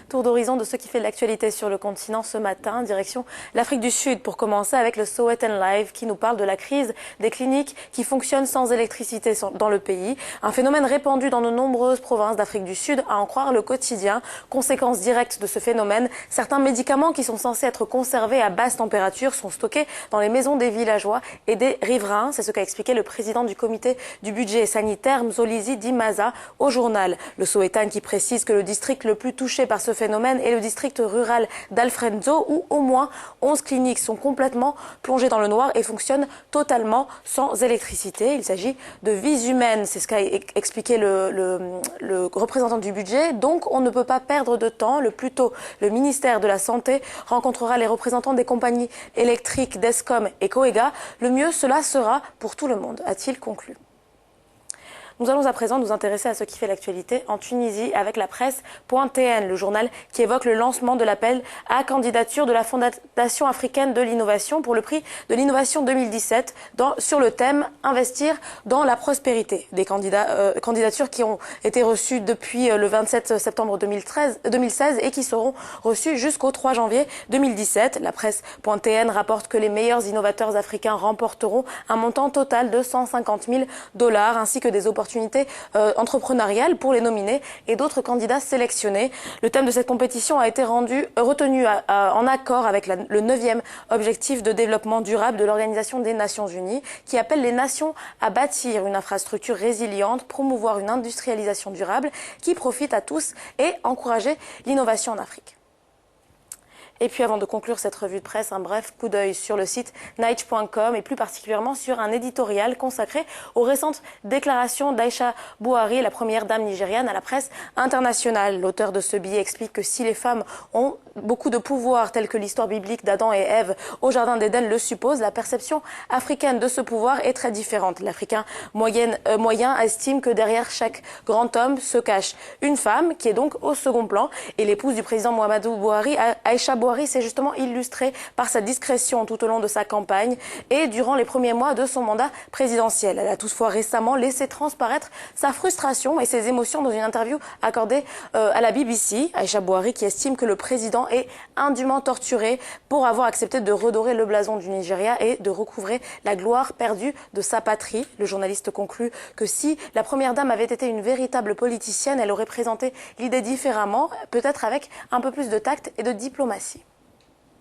Tour d'horizon de ce qui fait l'actualité sur le continent ce matin, direction l'Afrique du Sud pour commencer avec le Sowetan Live qui nous parle de la crise des cliniques qui fonctionnent sans électricité dans le pays. Un phénomène répandu dans de nombreuses provinces d'Afrique du Sud, à en croire le quotidien. Conséquence directe de ce phénomène, certains médicaments qui sont censés être conservés à basse température sont stockés dans les maisons des villageois et des riverains. C'est ce qu'a expliqué le président du comité du budget sanitaire, Mzolisi Dimaza, au journal. Le Sowetan qui précise que le district le plus touché par ce phénomène est le district rural d'Alfrenzo où au moins 11 cliniques sont complètement plongées dans le noir et fonctionnent totalement sans électricité. Il s'agit de vies humaines, c'est ce qu'a expliqué le représentant du budget. Donc on ne peut pas perdre de temps. Le plus tôt, le ministère de la Santé rencontrera les représentants des compagnies électriques Descom et Coega. Le mieux, cela sera pour tout le monde, a-t-il conclu. Nous allons à présent nous intéresser à ce qui fait l'actualité en Tunisie avec la presse.tn, le journal qui évoque le lancement de l'appel à candidature de la Fondation africaine de l'innovation pour le prix de l'innovation 2017 sur le thème « Investir dans la prospérité ». Des candidatures qui ont été reçues depuis le 27 septembre 2016 et qui seront reçues jusqu'au 3 janvier 2017. La presse.tn rapporte que les meilleurs innovateurs africains remporteront un montant total de $150 000 ainsi que des opportunités entrepreneuriales pour les nominés et d'autres candidats sélectionnés. Le thème de cette compétition a été retenu en accord avec le 9e objectif de développement durable de l'Organisation des Nations Unies qui appelle les nations à bâtir une infrastructure résiliente, promouvoir une industrialisation durable qui profite à tous et encourager l'innovation en Afrique. Et puis avant de conclure cette revue de presse, un bref coup d'œil sur le site Niche.com et plus particulièrement sur un éditorial consacré aux récentes déclarations d'Aïcha Buhari, la première dame nigériane, à la presse internationale. L'auteur de ce billet explique que si les femmes ont beaucoup de pouvoir, tel que l'histoire biblique d'Adam et Ève au jardin d'Éden le suppose, la perception africaine de ce pouvoir est très différente. L'Africain moyen estime que derrière chaque grand homme se cache une femme qui est donc au second plan et l'épouse du président Muhammadu Buhari, Aïcha Buhari, s'est justement illustrée par sa discrétion tout au long de sa campagne et durant les premiers mois de son mandat présidentiel. Elle a toutefois récemment laissé transparaître sa frustration et ses émotions dans une interview accordée à la BBC. Aïcha Buhari qui estime que le président est indûment torturé pour avoir accepté de redorer le blason du Nigeria et de recouvrer la gloire perdue de sa patrie. Le journaliste conclut que si la première dame avait été une véritable politicienne, elle aurait présenté l'idée différemment, peut-être avec un peu plus de tact et de diplomatie.